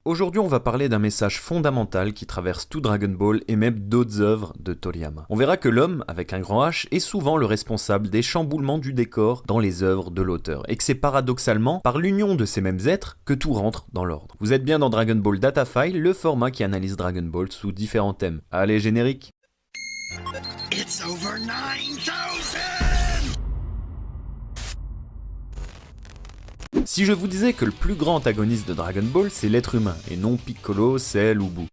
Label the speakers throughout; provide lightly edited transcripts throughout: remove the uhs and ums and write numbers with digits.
Speaker 1: Aujourd'hui, on va parler d'un message fondamental qui traverse tout Dragon Ball et même d'autres œuvres de Toriyama. On verra que l'homme, avec un grand H, est souvent le responsable des chamboulements du décor dans les œuvres de l'auteur, et que c'est paradoxalement par l'union de ces mêmes êtres que tout rentre dans l'ordre. Vous êtes bien dans Dragon Ball Data File, le format qui analyse Dragon Ball sous différents thèmes. Allez, générique.
Speaker 2: It's over 9000!
Speaker 1: Si je vous disais que le plus grand antagoniste de Dragon Ball, c'est l'être humain, et non Piccolo, Cell ou Boo.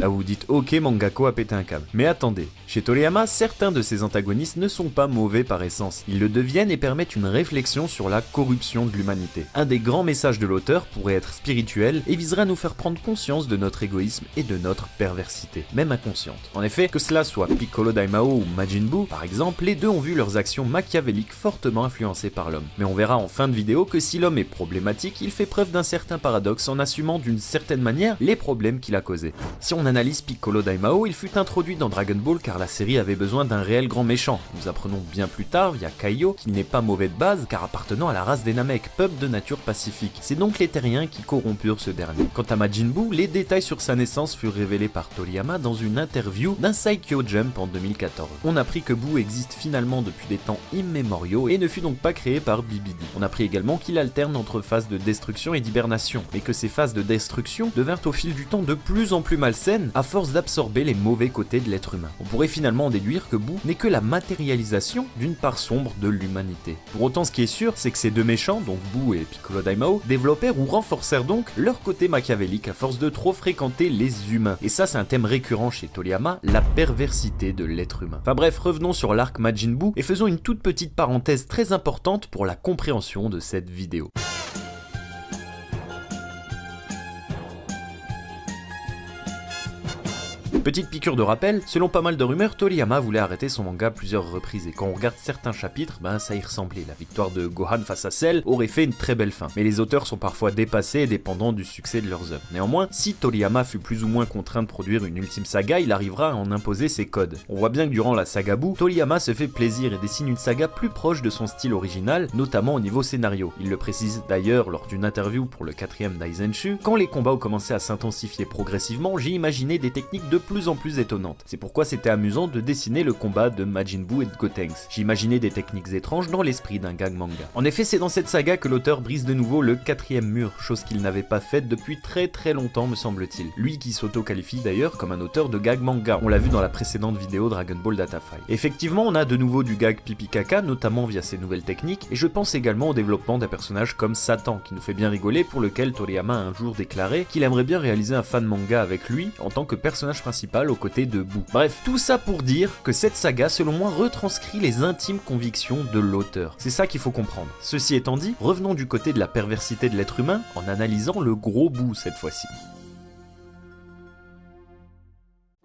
Speaker 1: Là vous vous dites, ok, Mangako a pété un câble. Mais attendez, chez Toriyama, certains de ces antagonistes ne sont pas mauvais par essence. Ils le deviennent et permettent une réflexion sur la corruption de l'humanité. Un des grands messages de l'auteur pourrait être spirituel et viserait à nous faire prendre conscience de notre égoïsme et de notre perversité, même inconsciente. En effet, que cela soit Piccolo Daimao ou Majin Buu, par exemple, les deux ont vu leurs actions machiavéliques fortement influencées par l'homme. Mais on verra en fin de vidéo que si l'homme est problématique, il fait preuve d'un certain paradoxe en assumant d'une certaine manière les problèmes qu'il a causés. Si on analyse Piccolo Daimao, il fut introduit dans Dragon Ball car la série avait besoin d'un réel grand méchant. Nous apprenons bien plus tard, via Kaio, qu'il n'est pas mauvais de base car appartenant à la race des Namek, peuple de nature pacifique. C'est donc les terriens qui corrompurent ce dernier. Quant à Majin Buu, les détails sur sa naissance furent révélés par Toriyama dans une interview d'un Saikyo Jump en 2014. On apprit que Buu existe finalement depuis des temps immémoriaux et ne fut donc pas créé par BBD. On apprit également qu'il alterne entre phases de destruction et d'hibernation, mais que ces phases de destruction devinrent au fil du temps de plus en plus malsaines à force d'absorber les mauvais côtés de l'être humain. On pourrait finalement en déduire que Buu n'est que la matérialisation d'une part sombre de l'humanité. Pour autant, ce qui est sûr, c'est que ces deux méchants, donc Buu et Piccolo Daimao, développèrent ou renforcèrent donc leur côté machiavélique à force de trop fréquenter les humains. Et ça, c'est un thème récurrent chez Toriyama, la perversité de l'être humain. Enfin bref, revenons sur l'arc Majin Buu et faisons une toute petite parenthèse très importante pour la compréhension de cette vidéo. Petite piqûre de rappel, selon pas mal de rumeurs, Toriyama voulait arrêter son manga plusieurs reprises et quand on regarde certains chapitres, ça y ressemblait. La victoire de Gohan face à Cell aurait fait une très belle fin. Mais les auteurs sont parfois dépassés et dépendants du succès de leurs œuvres. Néanmoins, si Toriyama fut plus ou moins contraint de produire une ultime saga, il arrivera à en imposer ses codes. On voit bien que durant la saga Buu, Toriyama se fait plaisir et dessine une saga plus proche de son style original, notamment au niveau scénario. Il le précise d'ailleurs lors d'une interview pour le 4ème Daizenshu, quand les combats ont commencé à s'intensifier progressivement, j'ai imaginé des techniques de plus en plus étonnantes. C'est pourquoi c'était amusant de dessiner le combat de Majin Buu et de Gotenks. J'imaginais des techniques étranges dans l'esprit d'un gag manga. En effet, c'est dans cette saga que l'auteur brise de nouveau le 4ème mur, chose qu'il n'avait pas faite depuis très longtemps me semble-t-il. Lui qui s'auto-qualifie d'ailleurs comme un auteur de gag manga, on l'a vu dans la précédente vidéo Dragon Ball Data File. Effectivement, on a de nouveau du gag pipi caca, notamment via ses nouvelles techniques, et je pense également au développement d'un personnage comme Satan, qui nous fait bien rigoler, pour lequel Toriyama a un jour déclaré qu'il aimerait bien réaliser un fan manga avec lui en tant que personnage principal aux côtés de Buu. Bref, tout ça pour dire que cette saga, selon moi, retranscrit les intimes convictions de l'auteur. C'est ça qu'il faut comprendre. Ceci étant dit, revenons du côté de la perversité de l'être humain en analysant le gros Buu cette fois-ci.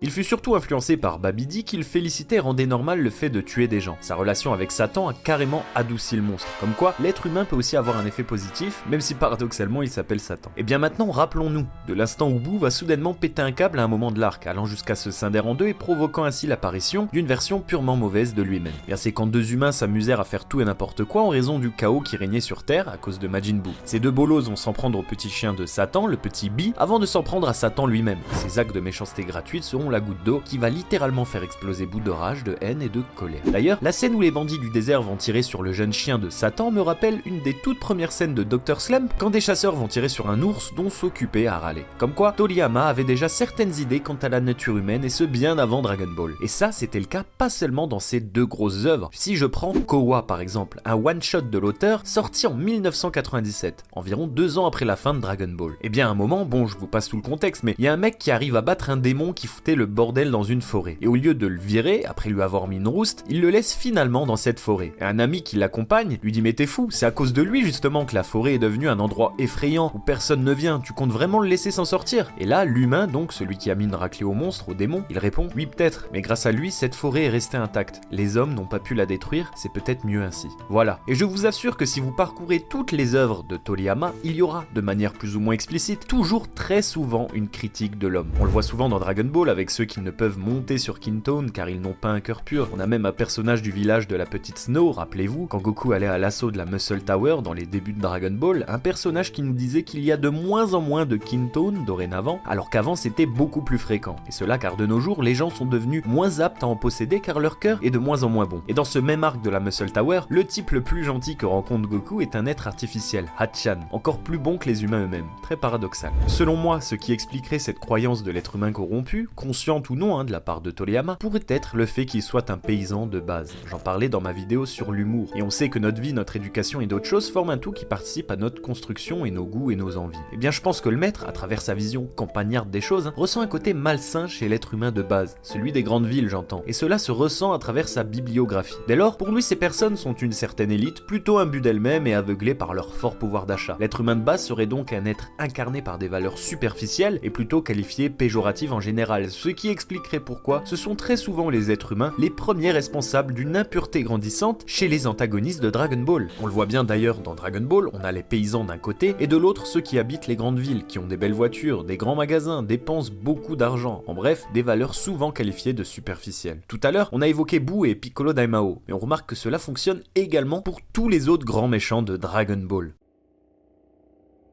Speaker 1: Il fut surtout influencé par Babidi qu'il félicitait et rendait normal le fait de tuer des gens. Sa relation avec Satan a carrément adouci le monstre. Comme quoi, l'être humain peut aussi avoir un effet positif, même si paradoxalement il s'appelle Satan. Et bien maintenant, rappelons-nous de l'instant où Buu va soudainement péter un câble à un moment de l'arc, allant jusqu'à se scinder en deux et provoquant ainsi l'apparition d'une version purement mauvaise de lui-même. Bien c'est quand deux humains s'amusèrent à faire tout et n'importe quoi en raison du chaos qui régnait sur Terre à cause de Majin Buu. Ces deux bolos vont s'en prendre au petit chien de Satan, le petit Bi, avant de s'en prendre à Satan lui-même. Ces actes de méchanceté gratuite seront la goutte d'eau qui va littéralement faire exploser Buu de rage, de haine et de colère. D'ailleurs, la scène où les bandits du désert vont tirer sur le jeune chien de Satan me rappelle une des toutes premières scènes de Dr. Slump quand des chasseurs vont tirer sur un ours dont s'occuper à râler. Comme quoi, Toriyama avait déjà certaines idées quant à la nature humaine et ce bien avant Dragon Ball. Et ça, c'était le cas pas seulement dans ces deux grosses œuvres. Si je prends Kowa par exemple, un one-shot de l'auteur sorti en 1997, environ 2 ans après la fin de Dragon Ball. Et bien à un moment, bon je vous passe tout le contexte, mais il y a un mec qui arrive à battre un démon qui foutait le bordel dans une forêt. Et au lieu de le virer, après lui avoir mis une rouste, il le laisse finalement dans cette forêt. Et un ami qui l'accompagne lui dit mais t'es fou, c'est à cause de lui justement que la forêt est devenue un endroit effrayant où personne ne vient, tu comptes vraiment le laisser s'en sortir? Et là, l'humain donc, celui qui a mis une raclée au monstre, au démon, il répond oui peut-être, mais grâce à lui, cette forêt est restée intacte. Les hommes n'ont pas pu la détruire, c'est peut-être mieux ainsi. Voilà. Et je vous assure que si vous parcourez toutes les œuvres de Toriyama, il y aura, de manière plus ou moins explicite, toujours très souvent une critique de l'homme. On le voit souvent dans Dragon Ball avec avec ceux qui ne peuvent monter sur Kintone car ils n'ont pas un cœur pur. On a même un personnage du village de la petite Snow, rappelez-vous, quand Goku allait à l'assaut de la Muscle Tower dans les débuts de Dragon Ball, un personnage qui nous disait qu'il y a de moins en moins de Kintone dorénavant, alors qu'avant c'était beaucoup plus fréquent. Et cela car de nos jours, les gens sont devenus moins aptes à en posséder car leur cœur est de moins en moins bon. Et dans ce même arc de la Muscle Tower, le type le plus gentil que rencontre Goku est un être artificiel, Hachan, encore plus bon que les humains eux-mêmes. Très paradoxal. Selon moi, ce qui expliquerait cette croyance de l'être humain corrompu, consciente ou non de la part de Toriyama, pourrait être le fait qu'il soit un paysan de base. J'en parlais dans ma vidéo sur l'humour, et on sait que notre vie, notre éducation et d'autres choses forment un tout qui participe à notre construction et nos goûts et nos envies. Et bien je pense que le maître, à travers sa vision campagnarde des choses, ressent un côté malsain chez l'être humain de base, celui des grandes villes j'entends, et cela se ressent à travers sa bibliographie. Dès lors, pour lui ces personnes sont une certaine élite, plutôt imbues d'elles-mêmes et aveuglées par leur fort pouvoir d'achat. L'être humain de base serait donc un être incarné par des valeurs superficielles et plutôt qualifié péjorative en général, ce qui expliquerait pourquoi ce sont très souvent les êtres humains les premiers responsables d'une impureté grandissante chez les antagonistes de Dragon Ball. On le voit bien d'ailleurs dans Dragon Ball, on a les paysans d'un côté et de l'autre ceux qui habitent les grandes villes, qui ont des belles voitures, des grands magasins, dépensent beaucoup d'argent, en bref, des valeurs souvent qualifiées de superficielles. Tout à l'heure, on a évoqué Boo et Piccolo Daimao, et on remarque que cela fonctionne également pour tous les autres grands méchants de Dragon Ball.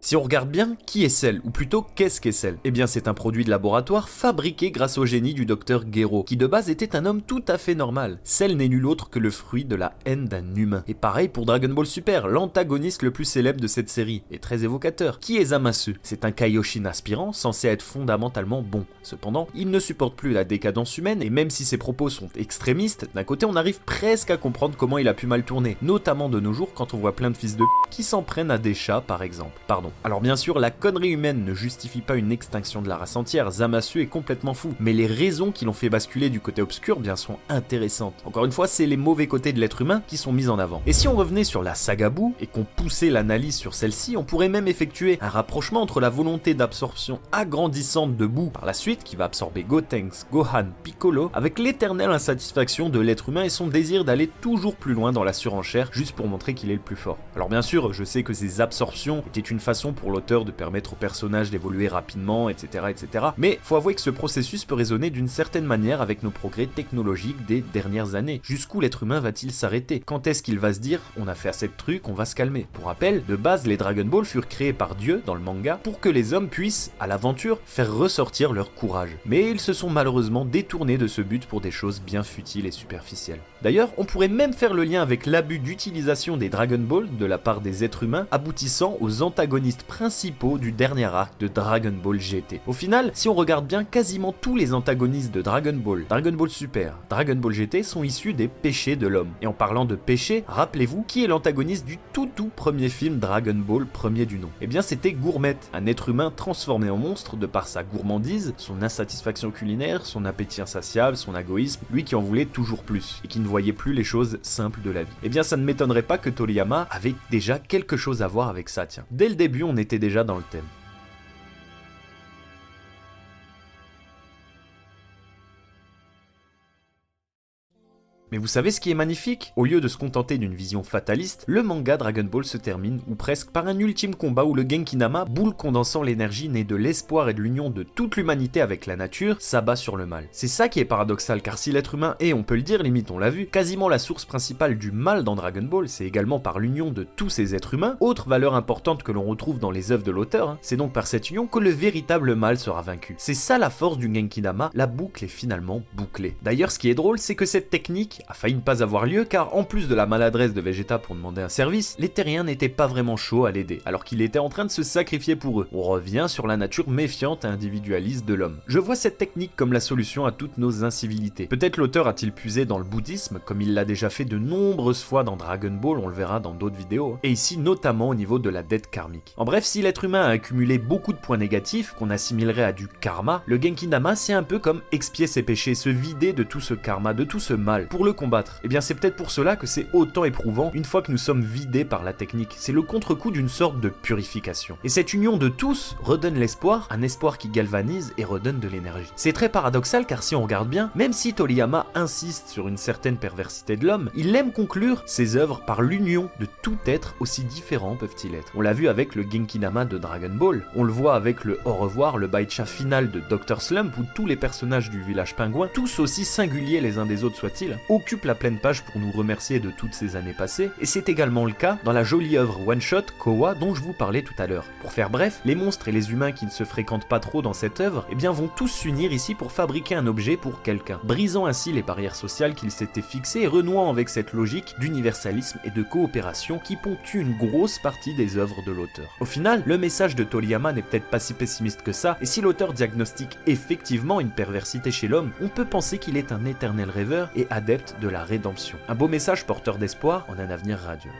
Speaker 1: Si on regarde bien, qui est Cell, ou plutôt qu'est-ce qu'est Cell? Eh bien c'est un produit de laboratoire fabriqué grâce au génie du docteur Gero, qui de base était un homme tout à fait normal. Cell n'est nul autre que le fruit de la haine d'un humain. Et pareil pour Dragon Ball Super, l'antagoniste le plus célèbre de cette série, et très évocateur. Qui est Zamasu? C'est un Kaioshin aspirant, censé être fondamentalement bon. Cependant, il ne supporte plus la décadence humaine, et même si ses propos sont extrémistes, d'un côté on arrive presque à comprendre comment il a pu mal tourner, notamment de nos jours quand on voit plein de fils de qui s'en prennent à des chats par exemple. Pardon. Alors bien sûr, la connerie humaine ne justifie pas une extinction de la race entière, Zamasu est complètement fou, mais les raisons qui l'ont fait basculer du côté obscur bien sont intéressantes. Encore une fois, c'est les mauvais côtés de l'être humain qui sont mis en avant. Et si on revenait sur la saga Boo, et qu'on poussait l'analyse sur celle-ci, on pourrait même effectuer un rapprochement entre la volonté d'absorption agrandissante de Boo par la suite, qui va absorber Gotenks, Gohan, Piccolo, avec l'éternelle insatisfaction de l'être humain et son désir d'aller toujours plus loin dans la surenchère, juste pour montrer qu'il est le plus fort. Alors bien sûr, je sais que ces absorptions étaient une façon pour l'auteur de permettre au personnage d'évoluer rapidement, etc., etc. Mais faut avouer que ce processus peut résonner d'une certaine manière avec nos progrès technologiques des dernières années. Jusqu'où l'être humain va-t-il s'arrêter? Quand est-ce qu'il va se dire « on a fait assez de trucs, on va se calmer » Pour rappel, de base, les Dragon Ball furent créés par Dieu dans le manga pour que les hommes puissent, à l'aventure, faire ressortir leur courage. Mais ils se sont malheureusement détournés de ce but pour des choses bien futiles et superficielles. D'ailleurs, on pourrait même faire le lien avec l'abus d'utilisation des Dragon Ball de la part des êtres humains, aboutissant aux antagonistes principaux du dernier arc de Dragon Ball GT. Au final, si on regarde bien, quasiment tous les antagonistes de Dragon Ball Super, Dragon Ball GT sont issus des péchés de l'homme. Et en parlant de péché, rappelez-vous qui est l'antagoniste du tout premier film Dragon Ball, premier du nom. Eh bien c'était Gourmet, un être humain transformé en monstre de par sa gourmandise, son insatisfaction culinaire, son appétit insatiable, son égoïsme, lui qui en voulait toujours plus, et qui ne voyait plus les choses simples de la vie. Eh bien ça ne m'étonnerait pas que Toriyama avait déjà quelque chose à voir avec ça, tiens. Dès le début on était déjà dans le thème. Mais vous savez ce qui est magnifique? Au lieu de se contenter d'une vision fataliste, le manga Dragon Ball se termine, ou presque, par un ultime combat où le Genkinama, boule condensant l'énergie née de l'espoir et de l'union de toute l'humanité avec la nature, s'abat sur le mal. C'est ça qui est paradoxal, car si l'être humain est, on peut le dire, limite on l'a vu, quasiment la source principale du mal dans Dragon Ball, c'est également par l'union de tous ces êtres humains, autre valeur importante que l'on retrouve dans les œuvres de l'auteur, c'est donc par cette union que le véritable mal sera vaincu. C'est ça la force du Genkinama, la boucle est finalement bouclée. D'ailleurs ce qui est drôle, c'est que cette technique a failli ne pas avoir lieu car en plus de la maladresse de Vegeta pour demander un service, les terriens n'étaient pas vraiment chauds à l'aider, alors qu'il était en train de se sacrifier pour eux. On revient sur la nature méfiante et individualiste de l'homme. Je vois cette technique comme la solution à toutes nos incivilités. Peut-être l'auteur a-t-il puisé dans le bouddhisme, comme il l'a déjà fait de nombreuses fois dans Dragon Ball, on le verra dans d'autres vidéos, et ici notamment au niveau de la dette karmique. En bref, si l'être humain a accumulé beaucoup de points négatifs, qu'on assimilerait à du karma, le Genkinama c'est un peu comme expier ses péchés, se vider de tout ce karma, de tout ce mal. Pour le combattre. Eh bien c'est peut-être pour cela que c'est autant éprouvant une fois que nous sommes vidés par la technique. C'est le contre-coup d'une sorte de purification. Et cette union de tous redonne l'espoir, un espoir qui galvanise et redonne de l'énergie. C'est très paradoxal car si on regarde bien, même si Toriyama insiste sur une certaine perversité de l'homme, il aime conclure ses œuvres par l'union de tout être, aussi différents peuvent-ils être. On l'a vu avec le Genkinama de Dragon Ball, on le voit avec le Au revoir, le Baicha final de Dr. Slump où tous les personnages du village pingouin, tous aussi singuliers les uns des autres soient-ils, occupent la pleine page pour nous remercier de toutes ces années passées, et c'est également le cas dans la jolie œuvre one-shot Kowa dont je vous parlais tout à l'heure. Pour faire bref, les monstres et les humains qui ne se fréquentent pas trop dans cette œuvre, eh bien vont tous s'unir ici pour fabriquer un objet pour quelqu'un, brisant ainsi les barrières sociales qu'ils s'étaient fixées et renouant avec cette logique d'universalisme et de coopération qui ponctue une grosse partie des œuvres de l'auteur. Au final, le message de Toriyama n'est peut-être pas si pessimiste que ça, et si l'auteur diagnostique effectivement une perversité chez l'homme, on peut penser qu'il est un éternel rêveur et adepte de la rédemption. Un beau message porteur d'espoir en un avenir radieux.